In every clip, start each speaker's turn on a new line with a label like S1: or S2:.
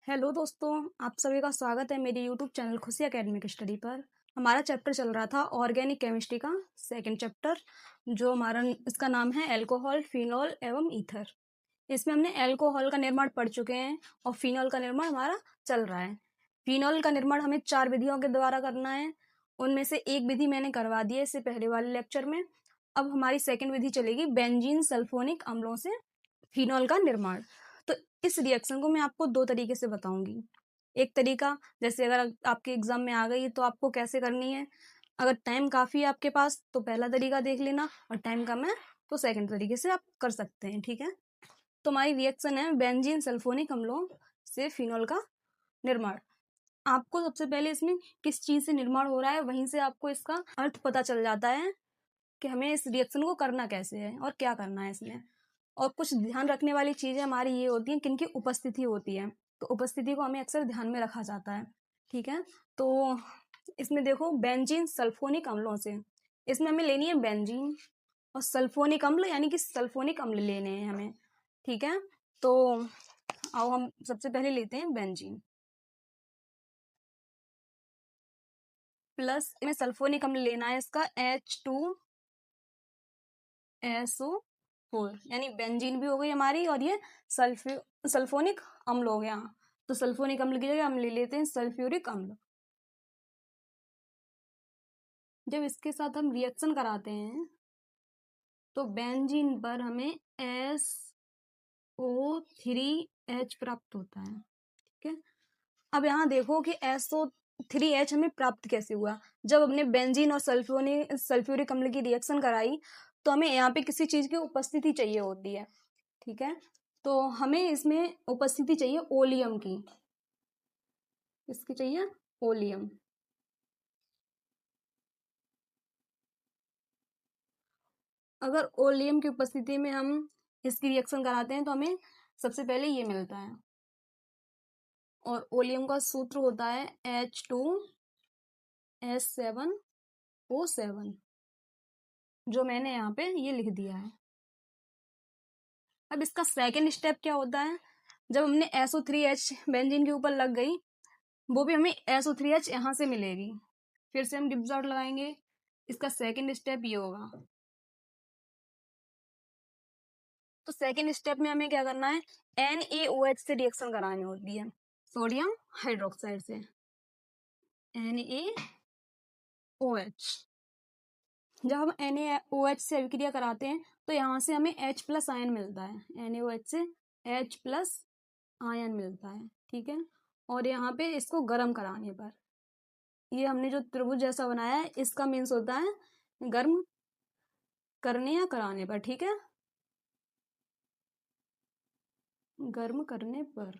S1: Hello दोस्तों, आप सभी का स्वागत है मेरे यूट्यूब चैनल खुशी एकेडमिक स्टडी पर। हमारा चैप्टर चल रहा था ऑर्गेनिक केमिस्ट्री का सेकंड चैप्टर, जो हमारा इसका नाम है अल्कोहल, फिनॉल एवं ईथर। इसमें हमने अल्कोहल का निर्माण पढ़ चुके हैं और फिनॉल का निर्माण हमारा चल रहा है। फिनॉल का निर्माण हमें 4 विधियों के द्वारा करना है। उनमें से एक विधि मैंने करवा दी है इससे पहले वाले लेक्चर में। अब हमारी सेकेंड विधि चलेगी बेंजीन सल्फोनिक अम्लों से फिनॉल का निर्माण। तो इस रिएक्शन को मैं आपको 2 तरीके से बताऊंगी। एक तरीका, जैसे अगर आपके एग्जाम में आ गई तो आपको कैसे करनी है। अगर टाइम काफ़ी है आपके पास तो पहला तरीका देख लेना, और टाइम कम है तो सेकंड तरीके से आप कर सकते हैं, ठीक है। तो हमारी रिएक्शन है बेंजीन सल्फोनिक अम्लों से फिनॉल का निर्माण। आपको सबसे पहले इसमें किस चीज़ से निर्माण हो रहा है, वहीं से आपको इसका अर्थ पता चल जाता है कि हमें इस रिएक्शन को करना कैसे है और क्या करना है इसमें। और कुछ ध्यान रखने वाली चीज़ें हमारी ये होती हैं किनकी उपस्थिति होती है, तो उपस्थिति को हमें अक्सर ध्यान में रखा जाता है, ठीक है। तो इसमें देखो बेंजीन सल्फोनिक अम्लों से, इसमें हमें लेनी है बेंजीन, और सल्फोनिक अम्ल यानी कि सल्फोनिक अम्ल लेने हैं हमें, ठीक है। तो आओ हम सबसे पहले लेते हैं बेंजीन प्लस में सल्फोनिक अम्ल लेना है इसका H2SO4, यानी बेंजीन भी हो गई हमारी और ये सल्फोनिक अम्ल हो गया। तो सल्फोनिक अम्ल की जगह हम ले लेते हैं सल्फ्यूरिक अम्ल। जब इसके साथ हम रिएक्शन कराते हैं तो बेंजीन पर हमें SO3H प्राप्त होता है, ठीक है। अब यहाँ देखो कि SO3H हमें प्राप्त कैसे हुआ। जब हमने बेंजीन और सल्फ्यूरिक अम्ल की रिएक्शन कराई तो हमें यहाँ पे किसी चीज की उपस्थिति चाहिए होती है, ठीक है। तो हमें इसमें उपस्थिति चाहिए ओलियम की। इसकी चाहिए ओलियम। अगर ओलियम की उपस्थिति में हम इसकी रिएक्शन कराते हैं तो हमें सबसे पहले ये मिलता है, और ओलियम का सूत्र होता है H2S7O7, जो मैंने यहाँ पे ये लिख दिया है। अब इसका सेकेंड स्टेप क्या होता है, जब हमने SO3H बेंजीन के ऊपर लग गई, वो भी हमें SO3H यहाँ से मिलेगी, फिर से हम डिप्स आउट लगाएंगे। इसका सेकेंड स्टेप ये होगा। तो सेकेंड स्टेप में हमें क्या करना है, NaOH से रिएक्शन करानी होती है, सोडियम हाइड्रोक्साइड से, NaOH। जब हम NaOH से अभिक्रिया कराते हैं तो यहाँ से हमें H+ आयन मिलता है, NaOH से H+ आयन मिलता है, ठीक है। और यहाँ पे इसको गर्म कराने पर, ये हमने जो त्रिभुज जैसा बनाया है इसका मीन्स होता है गर्म करने या कराने पर, ठीक है, गर्म करने पर।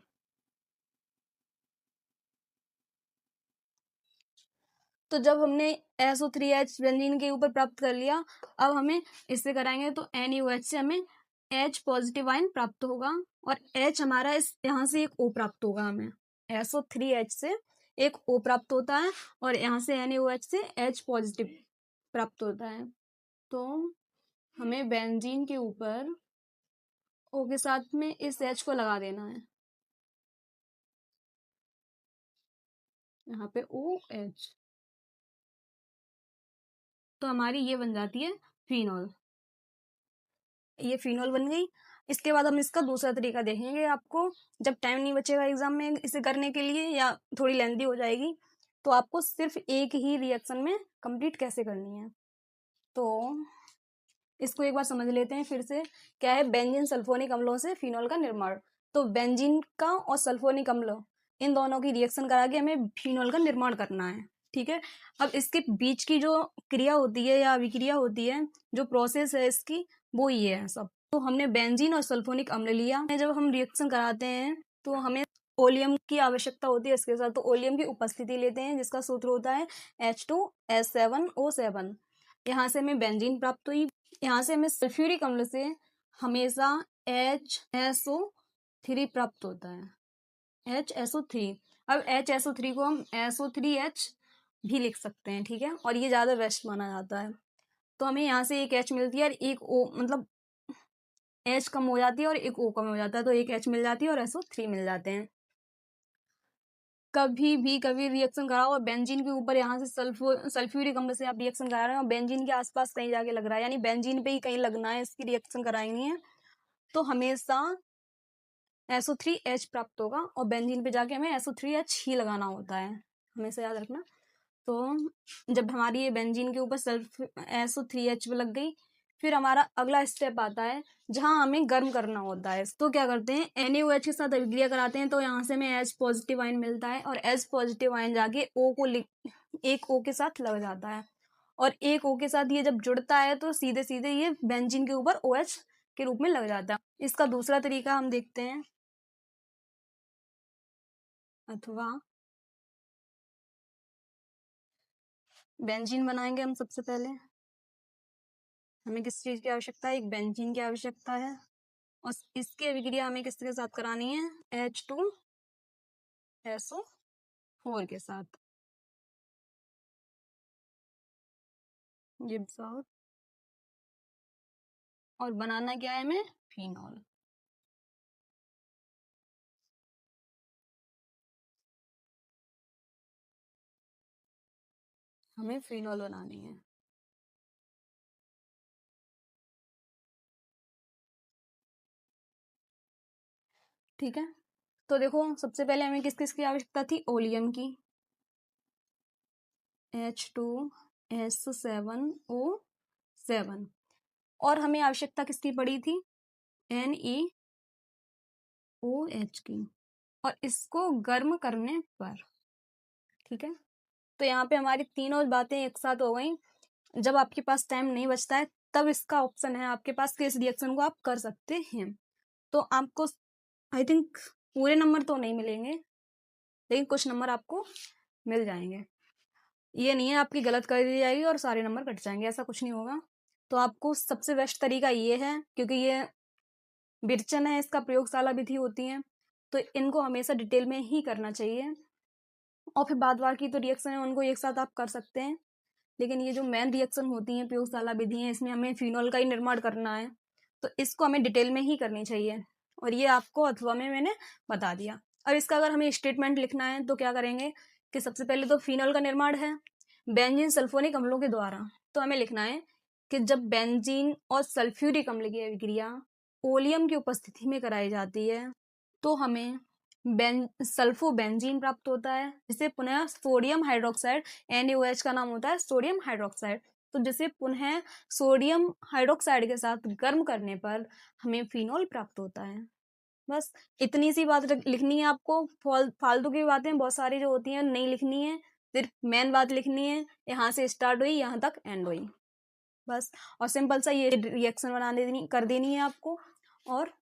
S1: तो जब हमने SO3H बेंजीन के ऊपर प्राप्त कर लिया, अब हमें इससे कराएंगे तो NaOH से हमें H+ आयन प्राप्त होगा, और H हमारा इस यहाँ से एक O प्राप्त होगा। हमें SO3H से एक O प्राप्त होता है और यहाँ से NaOH से H+ प्राप्त होता है। तो हमें बेंजीन के ऊपर O के साथ में इस H को लगा देना है, यहाँ पे OH। तो हमारी ये बन जाती है फिनॉल। ये फिनॉल बन गई। इसके बाद हम इसका दूसरा तरीका देखेंगे आपको, जब टाइम नहीं बचेगा एग्जाम में इसे करने के लिए या थोड़ी लेंदी हो जाएगी, तो आपको सिर्फ एक ही रिएक्शन में कंप्लीट कैसे करनी है। तो इसको एक बार समझ लेते हैं फिर से। क्या है, बेंजीन सल्फोनिक अम्लों से फिनॉल का निर्माण। तो बेंजीन का और सल्फोनिक अम्ल, इन दोनों की रिएक्शन करा के हमें फिनॉल का निर्माण करना है, ठीक है। अब इसके बीच की जो क्रिया होती है या अभिक्रिया होती है, जो प्रोसेस है इसकी, वो ये है सब। तो हमने बेंजीन और सल्फोनिक अम्ल लिया, जब हम रिएक्शन कराते हैं तो हमें ओलियम की आवश्यकता होती है इसके साथ। तो ओलियम की उपस्थिति लेते हैं जिसका सूत्र होता है H2S7O7। यहाँ से हमें बेंजीन प्राप्त हुई, यहाँ से हमें सल्फ्यूरिक अम्ल से हमेशा HSO3 प्राप्त होता है, HSO3। अब HSO3 को हम SO3H भी लिख सकते हैं, ठीक है, और ये ज़्यादा बेस्ट माना जाता है। तो हमें यहाँ से एक H मिलती है और एक O, मतलब H कम हो जाती है और एक O कम हो जाता है, तो एक H मिल जाती है और SO3 मिल जाते हैं। कभी रिएक्शन कराओ और बेंजीन के ऊपर यहाँ से सल्फ्यूरिक अम्ल से आप रिएक्शन करा रहे हो, बेंजीन के आसपास कहीं जाके लग रहा है, यानी बेंजीन पे ही कहीं लगना है, इसकी रिएक्शन करानी है, तो हमेशा SO3H प्राप्त होगा और बेंजीन पे जाके हमें SO3H ही लगाना होता है, हमेशा याद रखना। तो जब हमारी ये बेंजीन के ऊपर SO3H लग गई, फिर हमारा अगला स्टेप आता है जहां हमें गर्म करना होता है। तो क्या करते हैं, NaOH के साथ अभिक्रिया कराते हैं, तो यहाँ से हमें H पॉजिटिव आयन मिलता है और H पॉजिटिव आयन जाके एक O के साथ लग जाता है, और एक O के साथ ये जब जुड़ता है तो सीधे सीधे ये बेंजीन के ऊपर OH के रूप में लग जाता है। इसका दूसरा तरीका हम देखते हैं, अथवा बेंजीन बनाएंगे हम। सबसे पहले हमें किस चीज की आवश्यकता है, एक बेंजीन की आवश्यकता है, और इसकी अभिक्रिया हमें किसके साथ करानी है, H2SO4 के साथ, जिप्स आउट, और बनाना क्या है हमें, फिनॉल। हमें फिनॉल बनानी है, ठीक है। तो देखो सबसे पहले हमें किस किस की आवश्यकता थी, ओलियम की, H2S7O7, और हमें आवश्यकता किसकी पड़ी थी, NeOH की, और इसको गर्म करने पर, ठीक है। तो यहाँ पे हमारी तीनों बातें एक साथ हो गई। जब आपके पास टाइम नहीं बचता है तब इसका ऑप्शन है आपके पास कि इस रिएक्शन को आप कर सकते हैं। तो आपको आई थिंक पूरे नंबर तो नहीं मिलेंगे, लेकिन कुछ नंबर आपको मिल जाएंगे। ये नहीं है आपकी गलत कर दी जाएगी और सारे नंबर कट जाएंगे, ऐसा कुछ नहीं होगा। तो आपको सबसे बेस्ट तरीका ये है, क्योंकि ये विरचन है, इसका प्रयोगशाला विधि होती है, तो इनको हमेशा डिटेल में ही करना चाहिए, और फिर बाद बाकी तो रिएक्शन है उनको एक साथ आप कर सकते हैं, लेकिन ये जो मेन रिएक्शन होती हैं प्रयोगशाला विधि है, इसमें हमें फिनॉल का ही निर्माण करना है, तो इसको हमें डिटेल में ही करनी चाहिए, और ये आपको अथवा में मैंने बता दिया। और इसका अगर हमें स्टेटमेंट लिखना है तो क्या करेंगे कि सबसे पहले तो फिनॉल का निर्माण है बेंजीन सल्फोनिक अम्लों के द्वारा, तो हमें लिखना है कि जब बेंजीन और सल्फ्यूरिक अम्ल की अभिक्रिया ओलियम की उपस्थिति में कराई जाती है तो हमें सल्फोबेंजीन प्राप्त होता है, जिसे पुनः सोडियम हाइड्रोक्साइड, NaOH का नाम होता है सोडियम हाइड्रोक्साइड, तो जिसे पुनः सोडियम हाइड्रोक्साइड के साथ गर्म करने पर हमें फिनॉल प्राप्त होता है। बस इतनी सी बात लिखनी है आपको, फालतू की बातें बहुत सारी जो होती हैं नहीं लिखनी है, सिर्फ मेन बात लिखनी है, यहाँ से स्टार्ट हुई यहाँ तक एंड हुई, बस। और सिंपल सा ये रिएक्शन कर देनी है आपको, और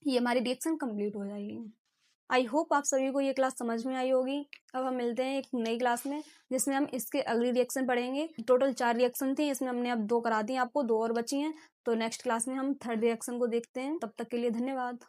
S1: ये हमारी रिएक्शन कंप्लीट हो जाएगी। आई होप आप सभी को ये क्लास समझ में आई होगी। अब हम मिलते हैं एक नई क्लास में, जिसमें हम इसके अगली रिएक्शन पढ़ेंगे। टोटल 4 रिएक्शन थी, इसमें हमने अब 2 करा दी, आपको 2 और बची हैं, तो नेक्स्ट क्लास में हम थर्ड रिएक्शन को देखते हैं। तब तक के लिए धन्यवाद।